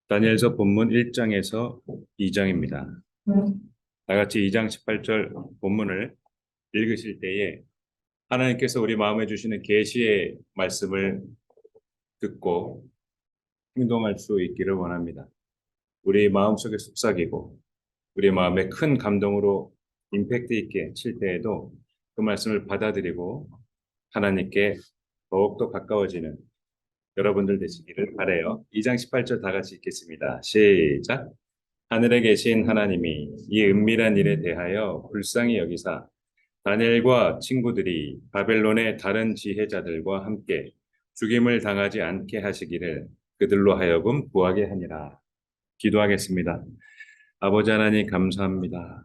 다니엘서 본문 1장에서 2장입니다. 다 같이 2장 18절 본문을 읽으실 때에 하나님께서 우리 마음에 주시는 계시의 말씀을 듣고 행동할 수 있기를 원합니다. 우리 마음속에 속삭이고 우리 마음에 큰 감동으로 임팩트 있게 칠 때에도 그 말씀을 받아들이고 하나님께 더욱더 가까워지는 여러분들 되시기를 바라요. 2장 18절 다 같이 읽겠습니다. 시작. 하늘에 계신 하나님이 이 은밀한 일에 대하여 불쌍히 여기사 다니엘과 친구들이 바벨론의 다른 지혜자들과 함께 죽임을 당하지 않게 하시기를 그들로 하여금 구하게 하니라. 기도하겠습니다. 아버지 하나님 감사합니다.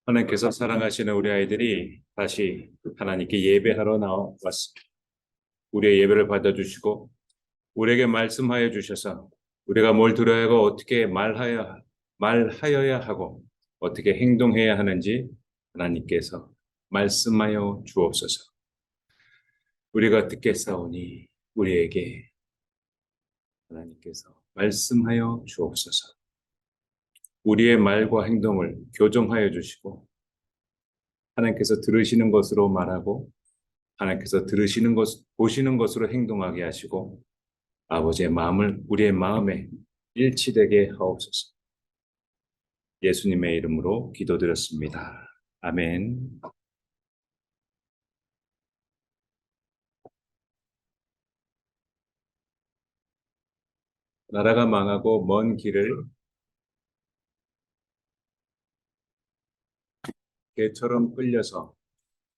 하나님께서 사랑하시는 우리 아이들이 다시 하나님께 예배하러 나왔습니다. 우리의 예배를 받아주시고 우리에게 말씀하여 주셔서 우리가 뭘 들어야 하고 어떻게 말하여야 하고 어떻게 행동해야 하는지 하나님께서 말씀하여 주옵소서. 우리가 듣겠사오니 우리에게 하나님께서 말씀하여 주옵소서. 우리의 말과 행동을 교정하여 주시고 하나님께서 들으시는 것으로 말하고 하나님께서 들으시는 것, 보시는 것으로 행동하게 하시고 아버지의 마음을 우리의 마음에 일치되게 하옵소서. 예수님의 이름으로 기도드렸습니다. 아멘. 나라가 망하고 먼 길을 개처럼 끌려서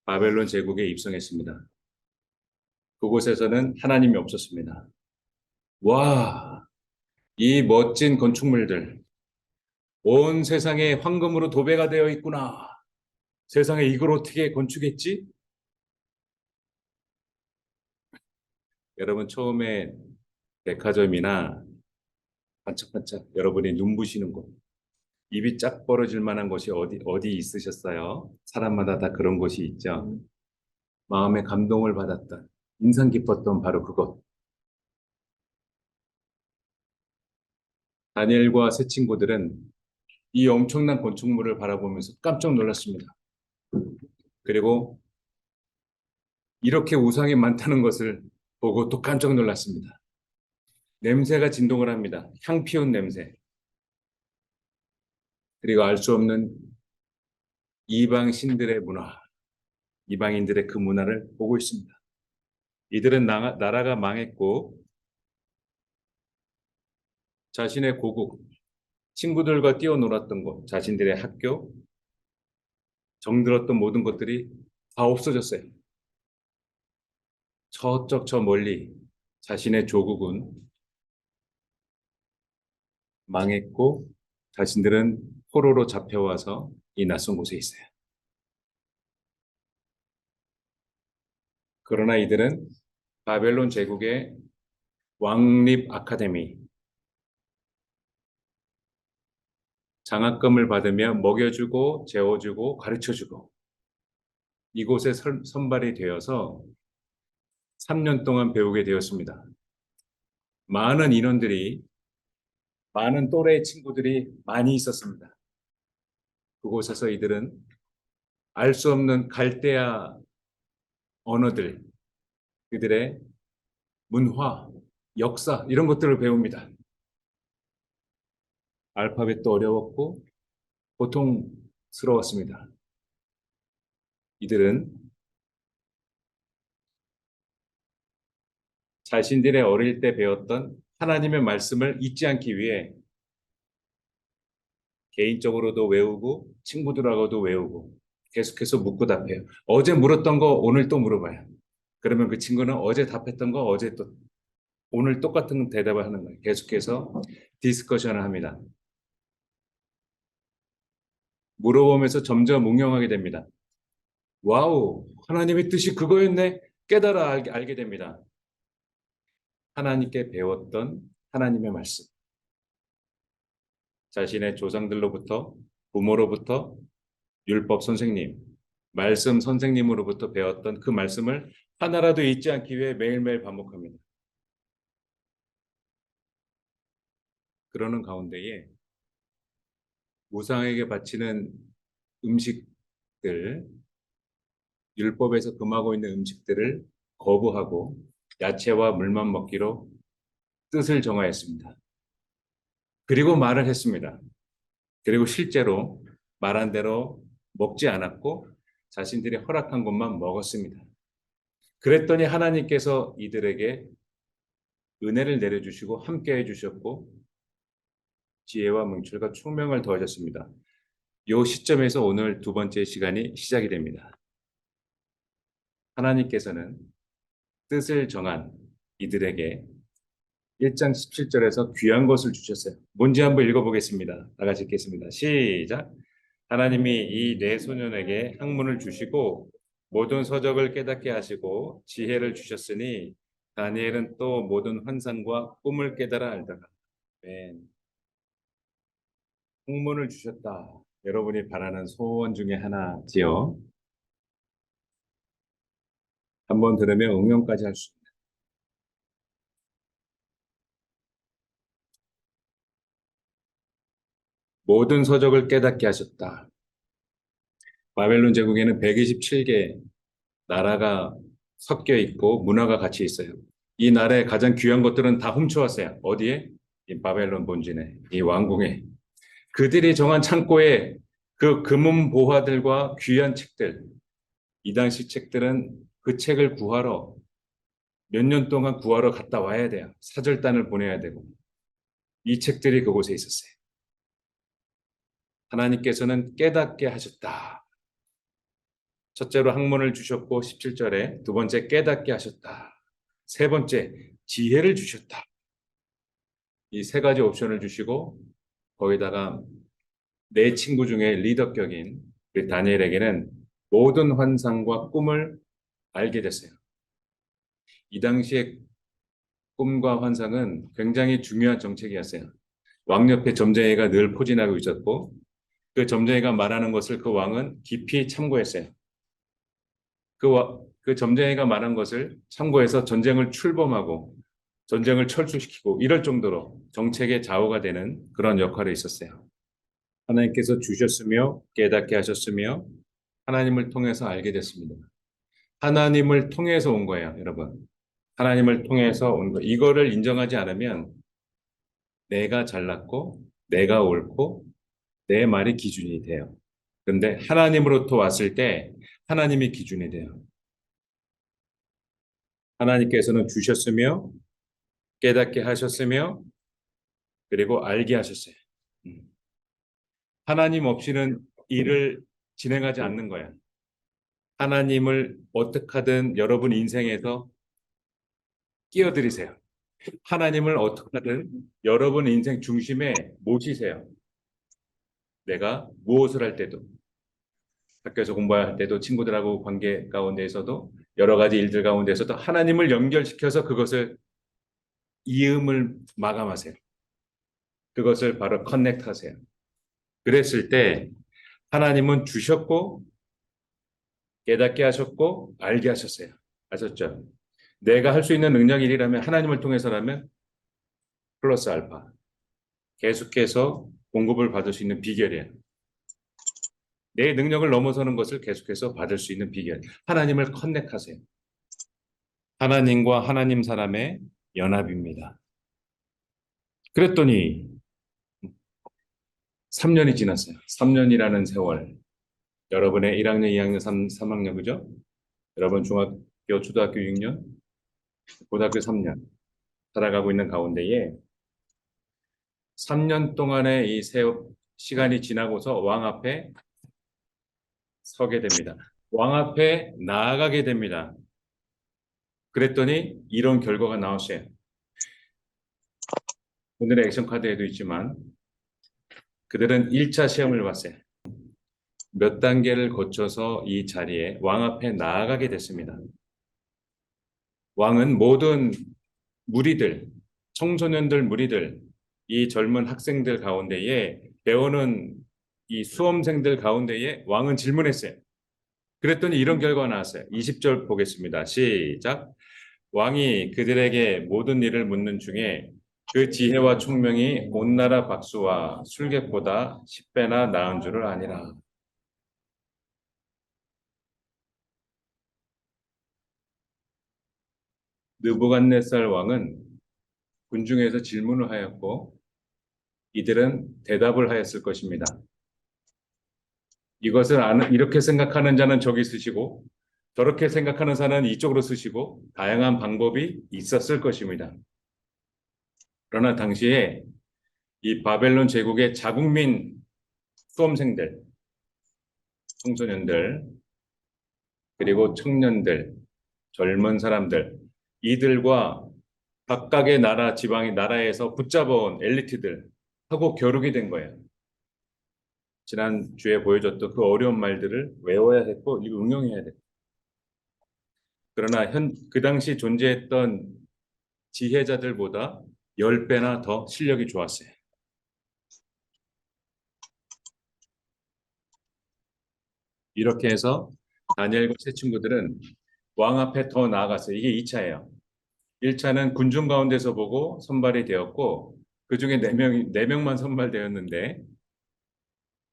바벨론 제국에 입성했습니다. 그곳에서는 하나님이 없었습니다. 와, 이 멋진 건축물들, 온 세상에 황금으로 도배가 되어 있구나. 세상에 이걸 어떻게 건축했지? 여러분 처음에 백화점이나 반짝반짝 여러분이 눈부시는 곳, 입이 짝 벌어질 만한 곳이 어디 있으셨어요? 사람마다 다 그런 곳이 있죠. 마음에 감동을 받았던, 인상 깊었던 바로 그것. 다니엘과 세 친구들은 이 엄청난 건축물을 바라보면서 깜짝 놀랐습니다. 그리고 이렇게 우상이 많다는 것을 보고 또 깜짝 놀랐습니다. 냄새가 진동을 합니다. 향 피운 냄새. 그리고 알 수 없는 이방 신들의 문화, 이방인들의 그 문화를 보고 있습니다. 이들은 나라가 망했고 자신의 고국, 친구들과 뛰어놀았던 곳, 자신들의 학교, 정들었던 모든 것들이 다 없어졌어요. 저쪽 저 멀리 자신의 조국은 망했고 자신들은 포로로 잡혀와서 이 낯선 곳에 있어요. 그러나 이들은 바벨론 제국의 왕립 아카데미, 장학금을 받으며 먹여주고 재워주고 가르쳐주고 이곳에 선발이 되어서 3년 동안 배우게 되었습니다. 많은 인원들이, 많은 또래의 친구들이 많이 있었습니다. 그곳에서 이들은 알 수 없는 갈대아 언어들, 그들의 문화, 역사 이런 것들을 배웁니다. 알파벳도 어려웠고 고통스러웠습니다. 이들은 자신들의 어릴 때 배웠던 하나님의 말씀을 잊지 않기 위해 개인적으로도 외우고 친구들하고도 외우고 계속해서 묻고 답해요. 어제 물었던 거 오늘 또 물어봐요. 그러면 그 친구는 어제 답했던 거 어제 또 오늘 똑같은 대답을 하는 거예요. 계속해서 디스커션을 합니다. 물어보면서 점점 응용하게 됩니다. 와우, 하나님의 뜻이 그거였네. 깨달아 알게 됩니다. 하나님께 배웠던 하나님의 말씀. 자신의 조상들로부터, 부모로부터, 율법 선생님, 말씀 선생님으로부터 배웠던 그 말씀을 하나라도 잊지 않기 위해 매일매일 반복합니다. 그러는 가운데에 우상에게 바치는 음식들, 율법에서 금하고 있는 음식들을 거부하고 야채와 물만 먹기로 뜻을 정하였습니다. 그리고 말을 했습니다. 그리고 실제로 말한 대로 먹지 않았고 자신들이 허락한 것만 먹었습니다. 그랬더니 하나님께서 이들에게 은혜를 내려주시고 함께 해주셨고 지혜와 명철과 총명을 더하셨습니다. 이 시점에서 오늘 두 번째 시간이 시작이 됩니다. 하나님께서는 뜻을 정한 이들에게 1장 17절에서 귀한 것을 주셨어요. 뭔지 한번 읽어보겠습니다. 다 같이 읽겠습니다. 시작. 하나님이 이 네 소년에게 학문을 주시고 모든 서적을 깨닫게 하시고 지혜를 주셨으니 다니엘은 또 모든 환상과 꿈을 깨달아 알다가 아멘. 학문을 주셨다. 여러분이 바라는 소원 중에 하나지요. 한번 들으면 응용까지 할 수 있습니다. 모든 서적을 깨닫게 하셨다. 바벨론 제국에는 127개 나라가 섞여 있고 문화가 같이 있어요. 이 나라의 가장 귀한 것들은 다 훔쳐왔어요. 어디에? 이 바벨론 본진에, 이 왕궁에. 그들이 정한 창고에 그 금은 보화들과 귀한 책들, 이 당시 책들은 그 책을 구하러 몇 년 동안 구하러 갔다 와야 돼요. 사절단을 보내야 되고. 이 책들이 그곳에 있었어요. 하나님께서는 깨닫게 하셨다. 첫째로 학문을 주셨고 17절에 두 번째 깨닫게 하셨다. 세 번째 지혜를 주셨다. 이 세 가지 옵션을 주시고 거기다가 내 친구 중에 리더격인 우리 다니엘에게는 모든 환상과 꿈을 알게 됐어요. 이 당시에 꿈과 환상은 굉장히 중요한 정책이었어요. 왕 옆에 점쟁이가 늘 포진하고 있었고 그 점쟁이가 말하는 것을 그 왕은 깊이 참고했어요. 그 점쟁이가 말한 것을 참고해서 전쟁을 출범하고 전쟁을 철수시키고 이럴 정도로 정책의 좌우가 되는 그런 역할이 있었어요. 하나님께서 주셨으며 깨닫게 하셨으며 하나님을 통해서 알게 됐습니다. 하나님을 통해서 온 거예요, 여러분. 하나님을 통해서 온 거. 이거를 인정하지 않으면 내가 잘났고 내가 옳고 내 말이 기준이 돼요. 그런데 하나님으로부터 왔을 때 하나님이 기준이 돼요. 하나님께서는 주셨으며 깨닫게 하셨으며 그리고 알게 하셨어요. 음. 하나님 없이는 일을 진행하지 않는 거야. 하나님을 어떻게 하든 여러분 인생에서 끼어들이세요. 하나님을 어떻게 하든 여러분 인생 중심에 모시세요. 내가 무엇을 할 때도 학교에서 공부할 때도 친구들하고 관계 가운데에서도 여러 가지 일들 가운데에서도 하나님을 연결시켜서 그것을 이음을 마감하세요. 그것을 바로 커넥트하세요. 그랬을 때 하나님은 주셨고 깨닫게 하셨고 알게 하셨어요. 아셨죠? 내가 할 수 있는 능력 1이라면 하나님을 통해서라면 플러스 알파. 계속해서 공급을 받을 수 있는 비결이에요. 내 능력을 넘어서는 것을 계속해서 받을 수 있는 비결. 하나님을 커넥하세요. 하나님과 하나님 사람의 연합입니다. 그랬더니 3년이 지났어요. 3년이라는 세월. 여러분의 1학년, 2학년, 3학년 그죠? 여러분 중학교, 초등학교 6년, 고등학교 3년 살아가고 있는 가운데에 3년 동안의 이 시간이 지나고서 왕 앞에 서게 됩니다. 왕 앞에 나아가게 됩니다. 그랬더니 이런 결과가 나왔어요. 오늘의 액션 카드에도 있지만 그들은 1차 시험을 봤어요. 몇 단계를 거쳐서 이 자리에 왕 앞에 나아가게 됐습니다. 왕은 모든 무리들, 청소년들 무리들, 이 젊은 학생들 가운데에 배우는 이 수험생들 가운데에 왕은 질문했어요. 그랬더니 이런 결과가 나왔어요. 20절 보겠습니다. 시작. 왕이 그들에게 모든 일을 묻는 중에 그 지혜와 총명이 온 나라 박수와 술객보다 10배나 나은 줄을 아니라. 느부갓네살 왕은 군중에서 질문을 하였고 이들은 대답을 하였을 것입니다. 이것을 아는, 이렇게 생각하는 자는 저기 쓰시고 저렇게 생각하는 자는 이쪽으로 쓰시고 다양한 방법이 있었을 것입니다. 그러나 당시에 이 바벨론 제국의 자국민 수험생들, 청소년들, 그리고 청년들, 젊은 사람들, 이들과 각각의 나라, 지방의 나라에서 붙잡아온 엘리트들 하고 겨루게 된 거예요. 지난 주에 보여줬던 그 어려운 말들을 외워야 했고 응용해야 됐고. 그러나 그 당시 존재했던 지혜자들보다 10배나 더 실력이 좋았어요. 이렇게 해서 다니엘과 세 친구들은 왕 앞에 더 나아갔어요. 이게 2차예요. 1차는 군중 가운데서 보고 선발이 되었고 그중에 4명만 선발되었는데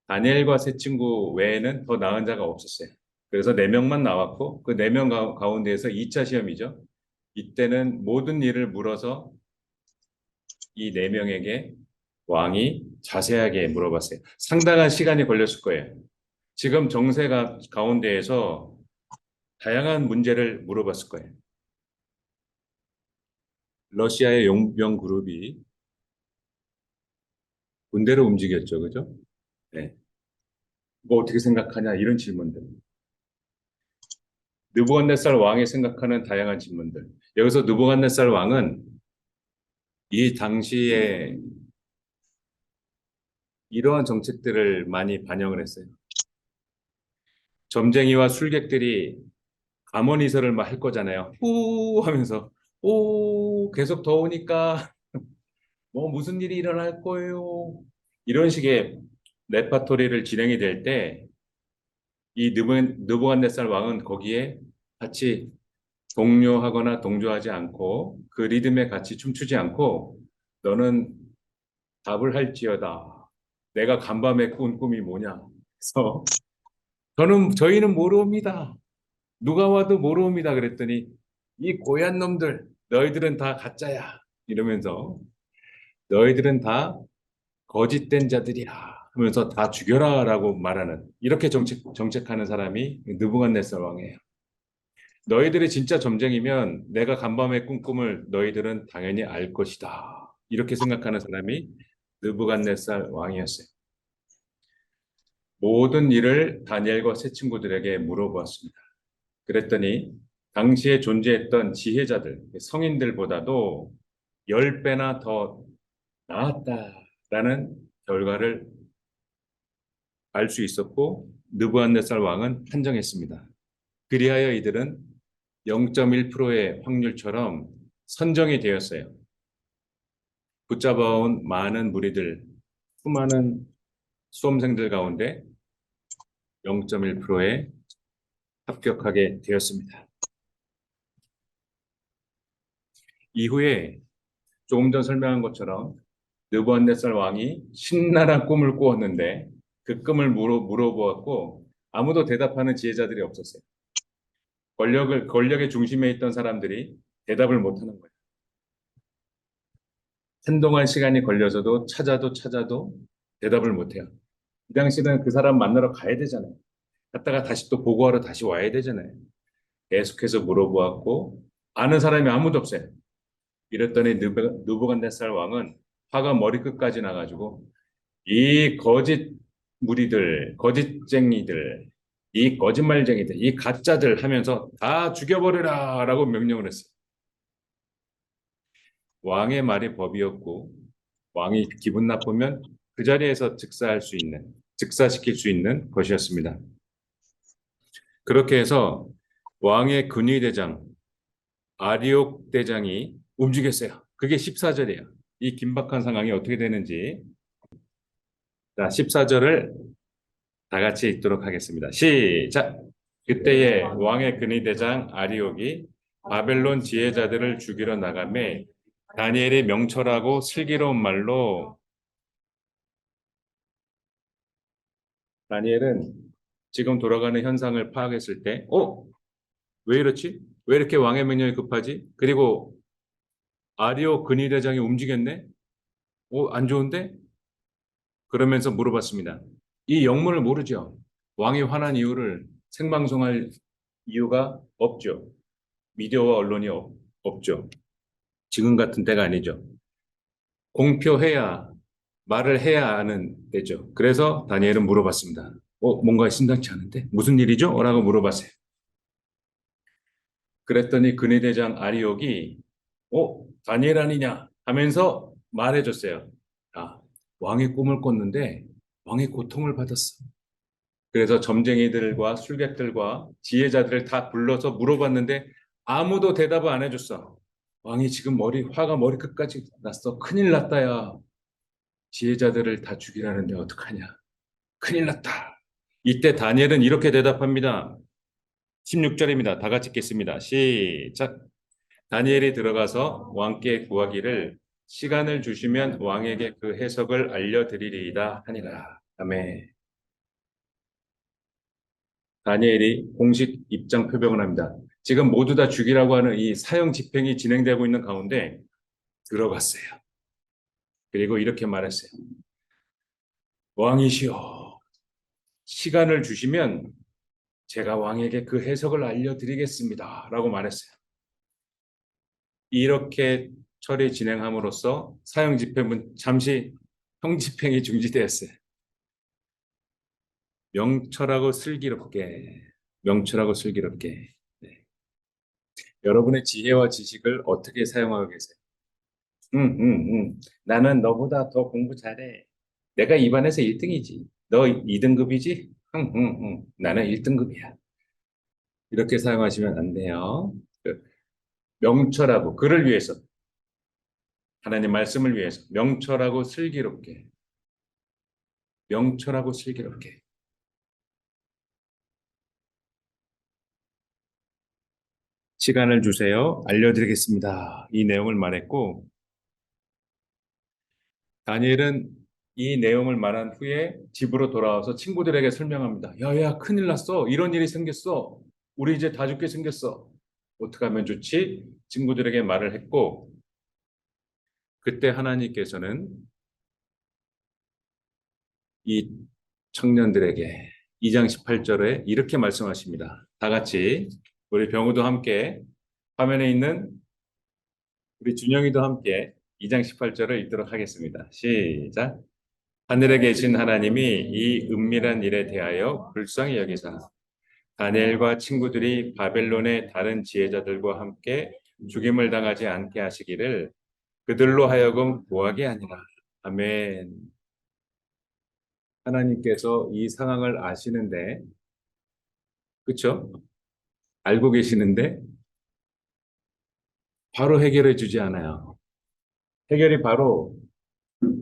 다니엘과 세 친구 외에는 더 나은 자가 없었어요. 그래서 4명만 나왔고 그 4명 가운데에서 2차 시험이죠. 이때는 모든 일을 물어서 이 4명에게 왕이 자세하게 물어봤어요. 상당한 시간이 걸렸을 거예요. 지금 정세가 가운데에서 다양한 문제를 물어봤을 거예요. 러시아의 용병 그룹이 군대를 움직였죠, 그죠? 네. 뭐 어떻게 생각하냐 이런 질문들. 느부갓네살 왕이 생각하는 다양한 질문들. 여기서 느부갓네살 왕은 이 당시에 이러한 정책들을 많이 반영을 했어요. 점쟁이와 술객들이 감언이설을 막 할 거잖아요. 우 하면서 오 계속 더우니까 뭐 무슨 일이 일어날 거예요. 이런 식의 레파토리를 진행이 될 때 이 느부갓네살 왕은 거기에 같이 동요하거나 동조하지 않고 그 리듬에 같이 춤추지 않고 너는 답을 할지어다. 내가 간밤에 꾼 꿈이 뭐냐. 그래서 저희는 모르옵니다. 누가 와도 모르옵니다. 그랬더니 이 고얀 놈들 너희들은 다 가짜야. 이러면서 너희들은 다 거짓된 자들이야. 하면서 다 죽여라라고 말하는 이렇게 정책하는 사람이 느부갓네살 왕이에요. 너희들이 진짜 점쟁이면 내가 간밤에 꾼 꿈을 너희들은 당연히 알 것이다. 이렇게 생각하는 사람이 느부갓네살 왕이었어요. 모든 일을 다니엘과 세 친구들에게 물어보았습니다. 그랬더니 당시에 존재했던 지혜자들, 성인들보다도 10배나 더 나았다라는 결과를 알 수 있었고 느부갓네살 왕은 판정했습니다. 그리하여 이들은 0.1%의 확률처럼 선정이 되었어요. 붙잡아온 많은 무리들, 수많은 수험생들 가운데 0.1%에 합격하게 되었습니다. 이후에 조금 전 설명한 것처럼 느부갓네살 왕이 신랄한 꿈을 꾸었는데 그 꿈을 물어보았고 아무도 대답하는 지혜자들이 없었어요. 권력의 중심에 있던 사람들이 대답을 못하는 거예요. 한동안 시간이 걸려서도 찾아도 대답을 못해요. 이 당시는 그 사람 만나러 가야 되잖아요. 갔다가 다시 또 보고하러 다시 와야 되잖아요. 계속해서 물어보았고 아는 사람이 아무도 없어요. 이랬더니 느부갓네살 왕은 화가 머리끝까지 나가지고 이 거짓 무리들, 거짓쟁이들, 이 거짓말쟁이들, 이 가짜들 하면서 다 죽여버려라라고 명령을 했어요. 왕의 말이 법이었고 왕이 기분 나쁘면 그 자리에서 즉사시킬 수 있는 것이었습니다. 그렇게 해서 왕의 근위대장 아리옥 대장이 움직였어요. 그게 14절이에요. 이 긴박한 상황이 어떻게 되는지 자, 14절을 다 같이 읽도록 하겠습니다. 시작! 그때에 왕의 근위대장 아리옥이 바벨론 지혜자들을 죽이러 나가매 다니엘의 명철하고 슬기로운 말로 다니엘은 지금 돌아가는 현상을 파악했을 때, 왜 이렇지? 왜 이렇게 왕의 명령이 급하지? 그리고 아리오 근위대장이 움직였네? 안 좋은데? 그러면서 물어봤습니다. 이 영문을 모르죠? 왕이 화난 이유를 생방송할 이유가 없죠. 미디어와 언론이 없죠. 지금 같은 때가 아니죠. 공표해야, 말을 해야 하는 때죠. 그래서 다니엘은 물어봤습니다. 뭔가 심상치 않은데? 무슨 일이죠? 라고 물어봤어요. 그랬더니 근위대장 아리옥이 다니엘 아니냐 하면서 말해줬어요. 아, 왕의 꿈을 꿨는데 왕의 고통을 받았어. 그래서 점쟁이들과 술객들과 지혜자들을 다 불러서 물어봤는데 아무도 대답을 안 해줬어. 왕이 지금 화가 머리끝까지 났어. 큰일 났다야. 지혜자들을 다 죽이라는데 어떡하냐. 큰일 났다. 이때 다니엘은 이렇게 대답합니다. 16절입니다. 다 같이 읽겠습니다. 시작. 다니엘이 들어가서 왕께 구하기를 시간을 주시면 왕에게 그 해석을 알려드리리이다 하니라. 아멘. 다니엘이 공식 입장 표명을 합니다. 지금 모두 다 죽이라고 하는 이 사형 집행이 진행되고 있는 가운데 들어갔어요. 그리고 이렇게 말했어요. 왕이시여, 시간을 주시면 제가 왕에게 그 해석을 알려드리겠습니다. 라고 말했어요. 이렇게 처리 진행함으로써 사형 집행은 잠시 형 집행이 중지되었어요. 명철하고 슬기롭게, 명철하고 슬기롭게. 네. 여러분의 지혜와 지식을 어떻게 사용하고 계세요? 나는 너보다 더 공부 잘해. 내가 이 반에서 1등이지. 너 2등급이지? 나는 1등급이야. 이렇게 사용하시면 안 돼요. 명철하고 그를 위해서, 하나님 말씀을 위해서 명철하고 슬기롭게, 명철하고 슬기롭게. 시간을 주세요. 알려드리겠습니다. 이 내용을 말했고, 다니엘은 이 내용을 말한 후에 집으로 돌아와서 친구들에게 설명합니다. 야, 큰일 났어. 이런 일이 생겼어. 우리 이제 다 죽게 생겼어. 어떻게 하면 좋지? 친구들에게 말을 했고, 그때 하나님께서는 이 청년들에게 2장 18절에 이렇게 말씀하십니다. 다 같이 우리 병우도 함께 화면에 있는 우리 준영이도 함께 2장 18절을 읽도록 하겠습니다. 시작. 하늘에 계신 하나님이 이 은밀한 일에 대하여 불쌍히 여기사 다니엘과 친구들이 바벨론의 다른 지혜자들과 함께 죽임을 당하지 않게 하시기를 그들로 하여금 구하게 하니라. 아멘. 하나님께서 이 상황을 아시는데, 그렇죠? 알고 계시는데 바로 해결해 주지 않아요. 해결이 바로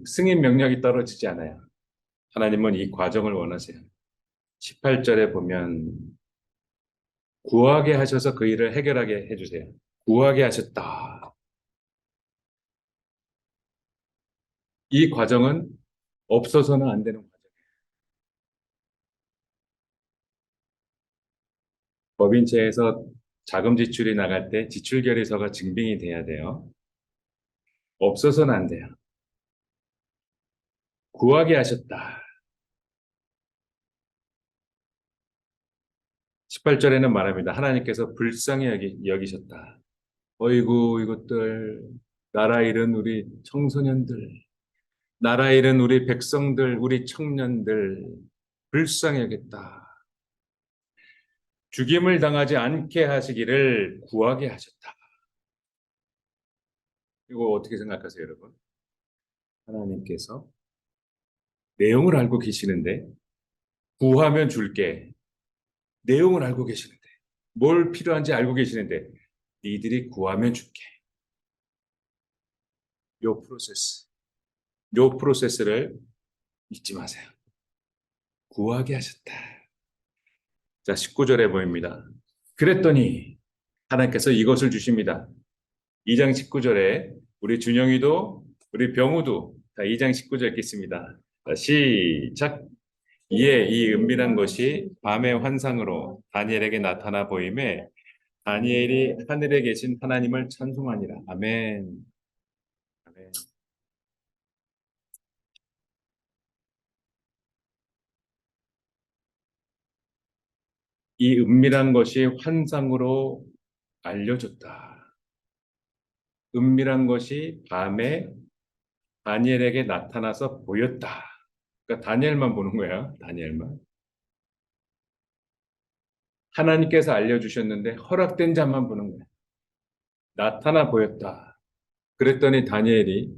승인 명령이 떨어지지 않아요. 하나님은 이 과정을 원하세요. 18절에 보면 구하게 하셔서 그 일을 해결하게 해주세요. 구하게 하셨다. 이 과정은 없어서는 안 되는 과정이에요. 법인체에서 자금 지출이 나갈 때 지출 결의서가 증빙이 돼야 돼요. 없어서는 안 돼요. 구하게 하셨다. 18절에는 말합니다. 하나님께서 불쌍히 여기셨다. 어이구, 이것들, 나라 잃은 우리 청소년들, 나라 잃은 우리 백성들, 우리 청년들, 불쌍히 여겼다. 죽임을 당하지 않게 하시기를 구하게 하셨다. 이거 어떻게 생각하세요, 여러분? 하나님께서 내용을 알고 계시는데, 구하면 줄게. 내용을 알고 계시는데, 뭘 필요한지 알고 계시는데, 니들이 구하면 줄게. 요 프로세스, 요 프로세스를 잊지 마세요. 구하게 하셨다. 자, 19절에 보입니다. 그랬더니 하나님께서 이것을 주십니다. 2장 19절에 우리 준영이도, 우리 병우도. 자, 2장 19절 읽겠습니다. 자, 시작. 이에 이 은밀한 것이 밤의 환상으로 다니엘에게 나타나 보임에 다니엘이 하늘에 계신 하나님을 찬송하니라. 아멘. 아멘. 이 은밀한 것이 환상으로 알려졌다. 은밀한 것이 밤에 다니엘에게 나타나서 보였다. 그러니까 다니엘만 보는 거야. 다니엘만. 하나님께서 알려주셨는데 허락된 자만 보는 거야. 나타나 보였다. 그랬더니 다니엘이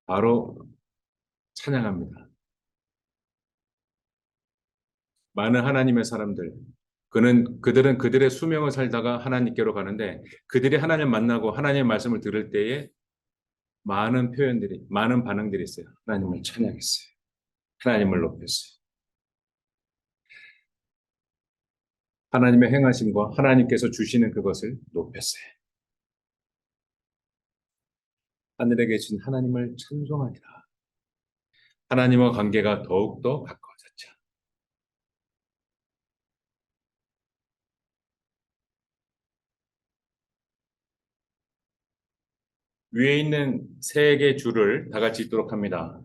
바로 찬양합니다. 많은 하나님의 사람들, 그들은 그들의 수명을 살다가 하나님께로 가는데 그들이 하나님 만나고 하나님의 말씀을 들을 때에 많은 표현들이, 많은 반응들이 있어요. 하나님을 찬양했어요. 하나님을 높였어요. 하나님의 행하심과 하나님께서 주시는 그것을 높였어요. 하늘에 계신 하나님을 찬송하니라. 하나님과 관계가 더욱더 가까워졌죠. 위에 있는 세 개의 줄을 다 같이 읽도록 합니다.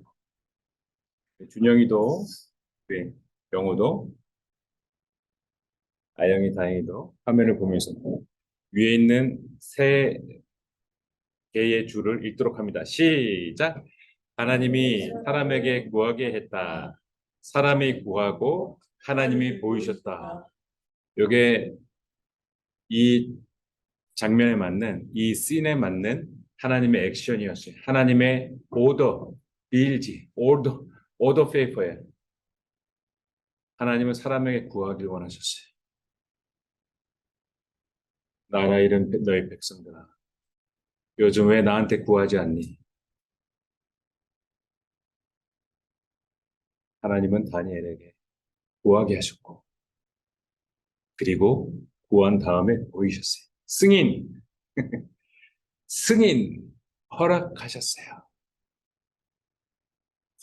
준영이도, 네, 영호도, 아영이, 다행이도 화면을 보면서 위에 있는 세 개의 줄을 읽도록 합니다. 시작. 하나님이 사람에게 구하게 했다. 사람이 구하고 하나님이 보이셨다. 요게 이 장면에 맞는, 이 씬에 맞는 하나님의 액션이었어요. 하나님의 오더, 빌지, 오더 페이퍼예요. 하나님은 사람에게 구하길 원하셨어요. 나라 이른 너희 백성들아, 요즘 왜 나한테 구하지 않니? 하나님은 다니엘에게 구하게 하셨고, 그리고 구한 다음에 보이셨어요. 승인, 승인, 허락하셨어요.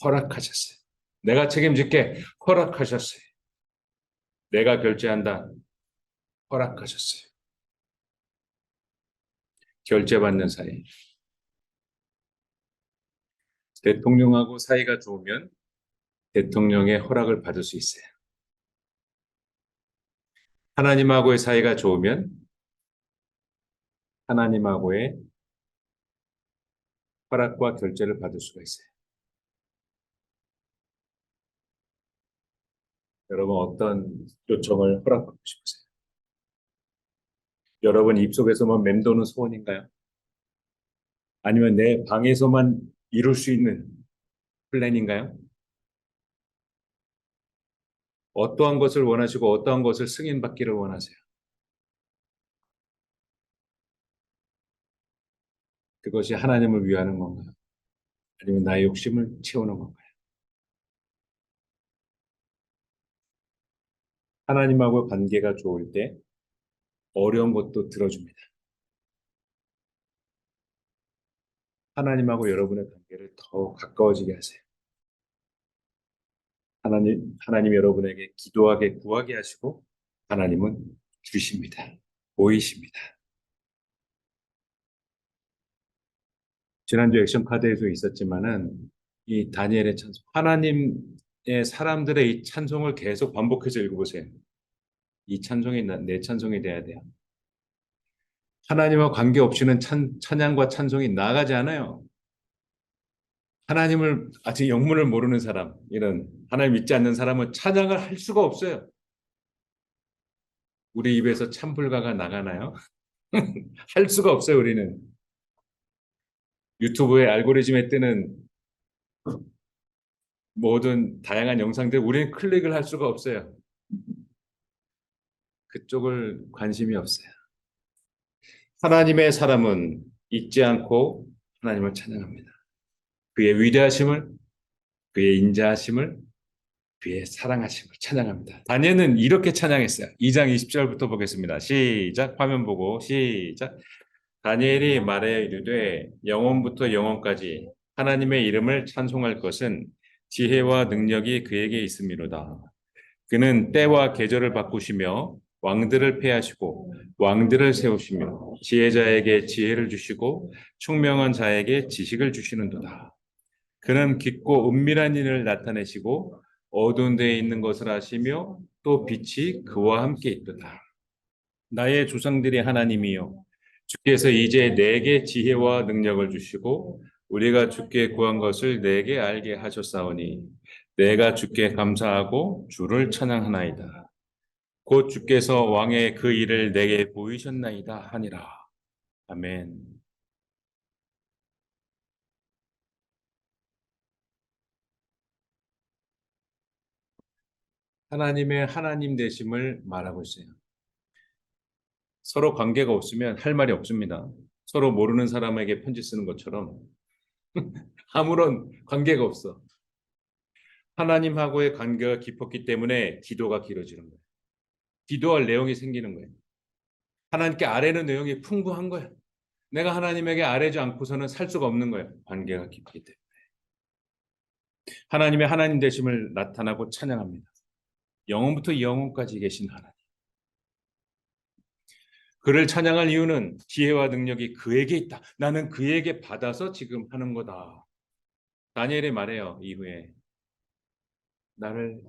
허락하셨어요. 내가 책임질게, 허락하셨어요. 내가 결제한다, 허락하셨어요. 결제받는 사이. 대통령하고 사이가 좋으면 대통령의 허락을 받을 수 있어요. 하나님하고의 사이가 좋으면 하나님하고의 허락과 결제를 받을 수가 있어요. 여러분 어떤 요청을 허락받고 싶으세요? 여러분 입속에서만 맴도는 소원인가요? 아니면 내 방에서만 이룰 수 있는 플랜인가요? 어떠한 것을 원하시고 어떠한 것을 승인받기를 원하세요? 그것이 하나님을 위하는 건가요? 아니면 나의 욕심을 채우는 건가요? 하나님하고 관계가 좋을 때 어려운 것도 들어줍니다. 하나님하고 여러분의 관계를 더 가까워지게 하세요. 하나님 여러분에게 기도하게 구하게 하시고 하나님은 주십니다. 보이십니다. 지난주 액션 카드에도 있었지만은 이 다니엘의 찬송, 하나님의 사람들의 이 찬송을 계속 반복해서 읽어보세요. 이 찬송이 내 찬송이 돼야 돼요. 하나님과 관계 없이는 찬양과 찬송이 나가지 않아요. 하나님을 아직 영문을 모르는 사람, 이런 하나님 믿지 않는 사람은 찬양을 할 수가 없어요. 우리 입에서 찬불가가 나가나요? 할 수가 없어요, 우리는. 유튜브에 알고리즘에 뜨는 모든 다양한 영상들 우리는 클릭을 할 수가 없어요. 그쪽을 관심이 없어요. 하나님의 사람은 잊지 않고 하나님을 찬양합니다. 그의 위대하심을, 그의 인자하심을, 그의 사랑하심을 찬양합니다. 다니엘은 이렇게 찬양했어요. 2장 20절부터 보겠습니다. 시작. 화면 보고 시작. 다니엘이 말하여 이르되 영원부터 영원까지 하나님의 이름을 찬송할 것은 지혜와 능력이 그에게 있음이로다. 그는 때와 계절을 바꾸시며 왕들을 패하시고 왕들을 세우시며 지혜자에게 지혜를 주시고 총명한 자에게 지식을 주시는도다. 그는 깊고 은밀한 일을 나타내시고 어두운 데에 있는 것을 아시며 또 빛이 그와 함께 있도다. 나의 조상들이 하나님이요 주께서 이제 내게 지혜와 능력을 주시고 우리가 주께 구한 것을 내게 알게 하셨사오니 내가 주께 감사하고 주를 찬양하나이다. 곧 주께서 왕의 그 일을 내게 보이셨나이다 하니라. 아멘. 하나님의 하나님 되심을 말하고 있어요. 서로 관계가 없으면 할 말이 없습니다. 서로 모르는 사람에게 편지 쓰는 것처럼 아무런 관계가 없어. 하나님하고의 관계가 깊었기 때문에 기도가 길어지는 거예요. 기도할 내용이 생기는 거예요. 하나님께 아뢰는 내용이 풍부한 거예요. 내가 하나님에게 아뢰지 않고서는 살 수가 없는 거예요. 관계가 깊기 때문에. 하나님의 하나님 되심을 나타나고 찬양합니다. 영원부터 영원까지 계신 하나님. 그를 찬양할 이유는 지혜와 능력이 그에게 있다. 나는 그에게 받아서 지금 하는 거다. 다니엘이 말해요. 이후에 나를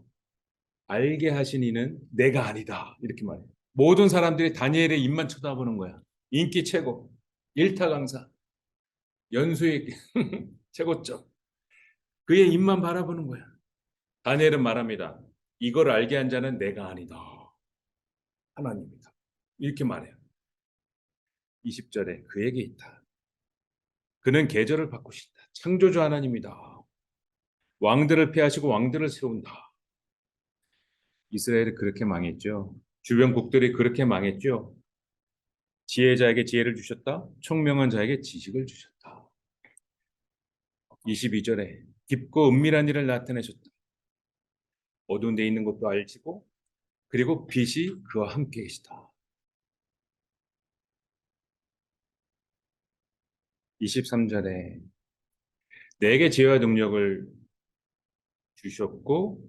알게 하신 이는 내가 아니다. 이렇게 말해요. 모든 사람들이 다니엘의 입만 쳐다보는 거야. 인기 최고, 일타 강사, 연수의 최고점. 그의 입만 바라보는 거야. 다니엘은 말합니다. 이걸 알게 한 자는 내가 아니다. 하나님이다. 이렇게 말해요. 20절에 그에게 있다. 그는 계절을 바꾸신다. 창조주 하나님이다. 왕들을 폐하시고 왕들을 세운다. 이스라엘이 그렇게 망했죠. 주변국들이 그렇게 망했죠. 지혜자에게 지혜를 주셨다. 총명한 자에게 지식을 주셨다. 22절에 깊고 은밀한 일을 나타내셨다. 어두운 데 있는 것도 알지고 그리고 빛이 그와 함께 계시다. 23절에 내게 지혜와 능력을 주셨고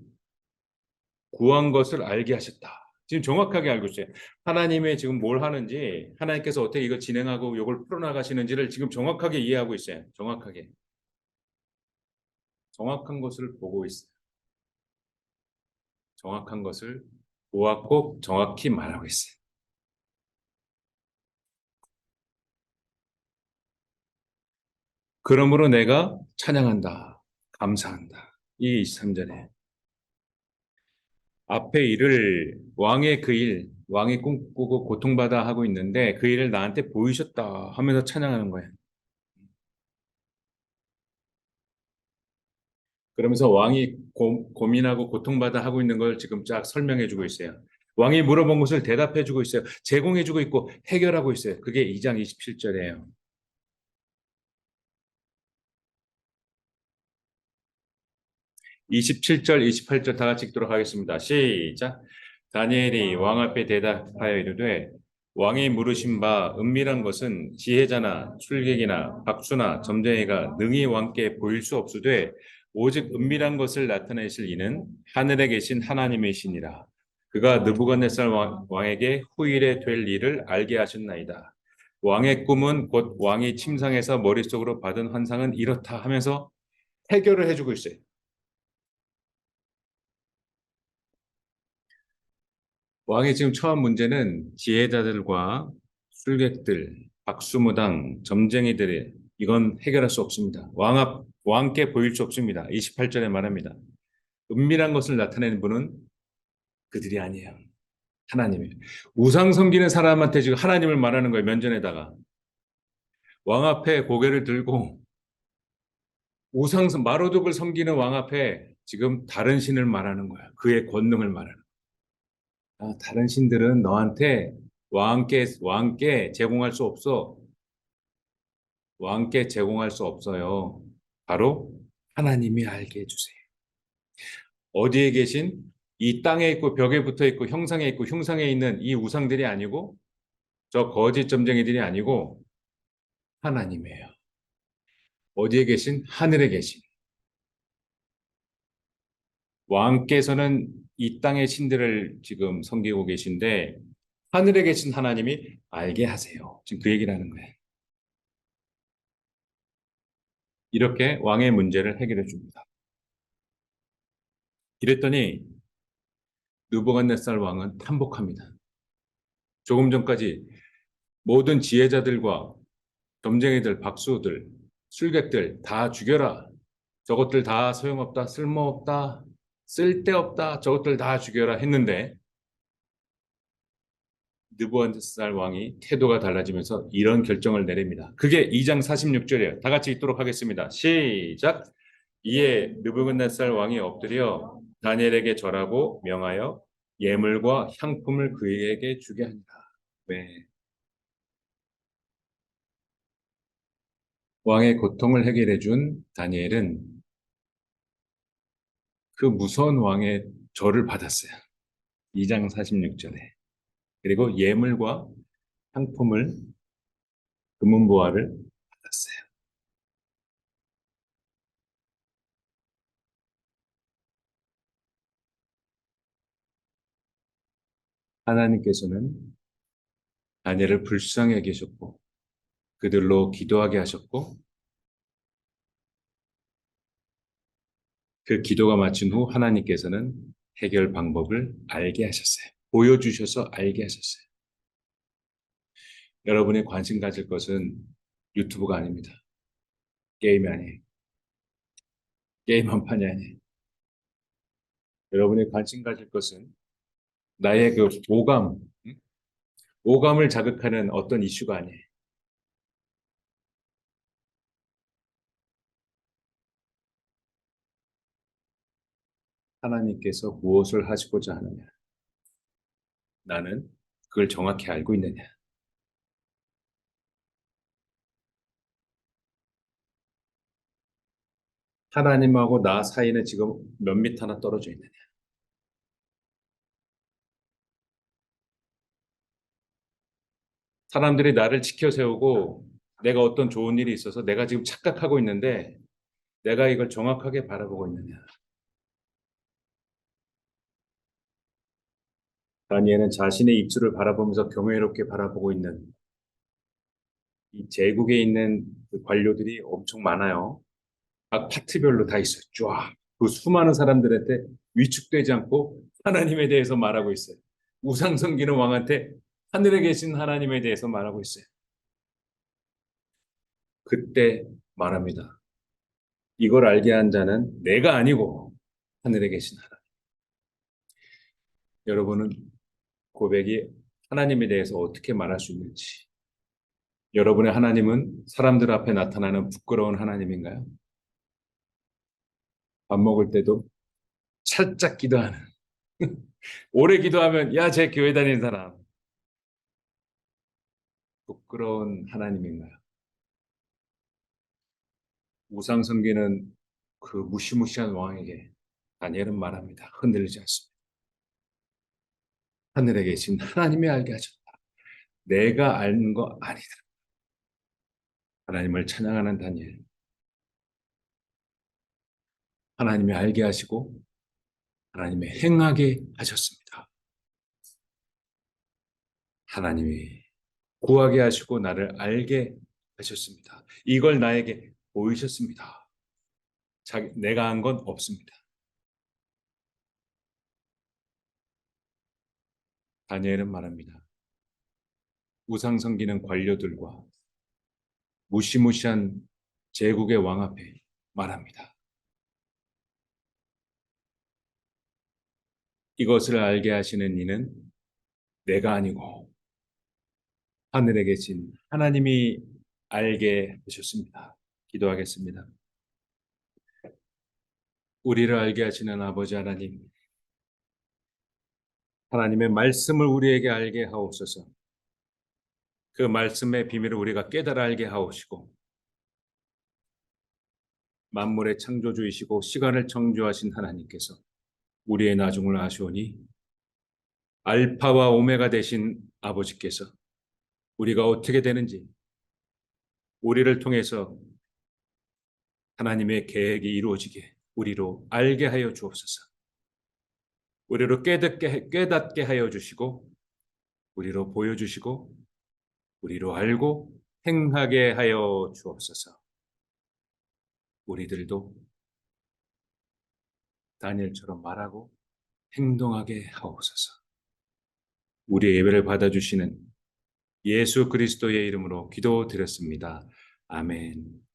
구한 것을 알게 하셨다. 지금 정확하게 알고 있어요. 하나님의 지금 뭘 하는지, 하나님께서 어떻게 이거 진행하고 이걸 풀어나가시는지를 지금 정확하게 이해하고 있어요. 정확하게. 정확한 것을 보고 있어요. 정확한 것을 보았고 정확히 말하고 있어요. 그러므로 내가 찬양한다. 감사한다. 이 23절에. 앞에 일을 왕의 그 일, 왕이 꿈꾸고 고통받아 하고 있는데 그 일을 나한테 보이셨다 하면서 찬양하는 거예요. 그러면서 왕이 고민하고 고통받아 하고 있는 걸 지금 쫙 설명해 주고 있어요. 왕이 물어본 것을 대답해 주고 있어요. 제공해 주고 있고 해결하고 있어요. 그게 2장 27절이에요. 27절, 28절 다 같이 읽도록 하겠습니다. 시작. 다니엘이 왕 앞에 대답하여 이르되 왕이 물으신 바 은밀한 것은 지혜자나 출객이나 박수나 점쟁이가 능히 왕께 보일 수 없으되 오직 은밀한 것을 나타내실 이는 하늘에 계신 하나님이시니라. 그가 느부갓네살 왕에게 후일에 될 일을 알게 하셨나이다. 왕의 꿈은 곧 왕이 침상에서 머릿속으로 받은 환상은 이렇다 하면서 해결을 해주고 있어요. 왕의 지금 처한 문제는 지혜자들과 술객들, 박수무당, 점쟁이들의 이건 해결할 수 없습니다. 왕께 보일 수 없습니다. 28절에 말합니다. 은밀한 것을 나타내는 분은 그들이 아니에요. 하나님이에요. 우상 섬기는 사람한테 지금 하나님을 말하는 거예요. 면전에다가. 왕 앞에 고개를 들고 마로둑을 섬기는 왕 앞에 지금 다른 신을 말하는 거야. 그의 권능을 말하는 거야. 다른 신들은 너한테 왕께 제공할 수 없어. 왕께 제공할 수 없어요. 바로 하나님이 알게 해주세요. 어디에 계신 이 땅에 있고 벽에 붙어 있고 형상에 있고 흉상에 있는 이 우상들이 아니고 저 거짓 점쟁이들이 아니고 하나님이에요. 어디에 계신? 하늘에 계신. 왕께서는 이 땅의 신들을 지금 섬기고 계신데 하늘에 계신 하나님이 알게 하세요. 지금 그 얘기를 하는 거예요. 이렇게 왕의 문제를 해결해 줍니다. 이랬더니 느부갓네살 왕은 탄복합니다. 조금 전까지 모든 지혜자들과 점쟁이들, 박수들, 술객들 다 죽여라. 저것들 다 소용없다, 쓸모없다, 쓸데없다, 저것들 다 죽여라 했는데 느부갓네살 왕이 태도가 달라지면서 이런 결정을 내립니다. 그게 2장 46절이에요. 다 같이 읽도록 하겠습니다. 시작. 이에 느부갓네살 왕이 엎드려 다니엘에게 절하고 명하여 예물과 향품을 그에게 주게 하니라. 네. 왕의 고통을 해결해 준 다니엘은 그 무서운 왕의 절을 받았어요. 2장 46절에. 그리고 예물과 상품을 금은보화를 받았어요. 하나님께서는 다니엘을 불쌍히 계셨고 그들로 기도하게 하셨고 그 기도가 마친 후 하나님께서는 해결 방법을 알게 하셨어요. 보여주셔서 알게 하셨어요. 여러분이 관심 가질 것은 유튜브가 아닙니다. 게임이 아니에요. 게임 한 판이 아니에요. 여러분이 관심 가질 것은 나의 그 오감, 오감을 자극하는 어떤 이슈가 아니에요. 하나님께서 무엇을 하시고자 하느냐. 나는 그걸 정확히 알고 있느냐. 하나님하고 나 사이는 지금 몇 미터나 떨어져 있느냐. 사람들이 나를 지켜 세우고 내가 어떤 좋은 일이 있어서 내가 지금 착각하고 있는데 내가 이걸 정확하게 바라보고 있느냐. 다니엘은 자신의 입술을 바라보면서 경외롭게 바라보고 있는 이 제국에 있는 그 관료들이 엄청 많아요. 각 파트별로 다 있어요. 쫙. 그 수많은 사람들한테 위축되지 않고 하나님에 대해서 말하고 있어요. 우상 섬기는 왕한테 하늘에 계신 하나님에 대해서 말하고 있어요. 그때 말합니다. 이걸 알게 한 자는 내가 아니고 하늘에 계신 하나님. 여러분은 고백이 하나님에 대해서 어떻게 말할 수 있는지. 여러분의 하나님은 사람들 앞에 나타나는 부끄러운 하나님인가요? 밥 먹을 때도 살짝 기도하는. 오래 기도하면 야, 쟤 교회 다니는 사람. 부끄러운 하나님인가요? 우상 섬기는 그 무시무시한 왕에게 다니엘은 말합니다. 흔들리지 않습니다. 하늘에 계신 하나님이 알게 하셨다. 내가 아는 거 아니더라. 하나님을 찬양하는 다니엘. 하나님이 알게 하시고 하나님이 행하게 하셨습니다. 하나님이 구하게 하시고 나를 알게 하셨습니다. 이걸 나에게 보이셨습니다. 내가 한 건 없습니다. 다니엘은 말합니다. 우상 섬기는 관료들과 무시무시한 제국의 왕 앞에 말합니다. 이것을 알게 하시는 이는 내가 아니고 하늘에 계신 하나님이 알게 하셨습니다. 기도하겠습니다. 우리를 알게 하시는 아버지 하나님, 하나님의 말씀을 우리에게 알게 하옵소서. 그 말씀의 비밀을 우리가 깨달아 알게 하옵시고 만물의 창조주이시고 시간을 창조하신 하나님께서 우리의 나중을 아시오니 알파와 오메가 되신 아버지께서 우리가 어떻게 되는지 우리를 통해서 하나님의 계획이 이루어지게 우리로 알게 하여 주옵소서. 우리로 깨닫게 하여 주시고 우리로 보여주시고 우리로 알고 행하게 하여 주옵소서. 우리들도 다니엘처럼 말하고 행동하게 하옵소서. 우리의 예배를 받아주시는 예수 그리스도의 이름으로 기도드렸습니다. 아멘.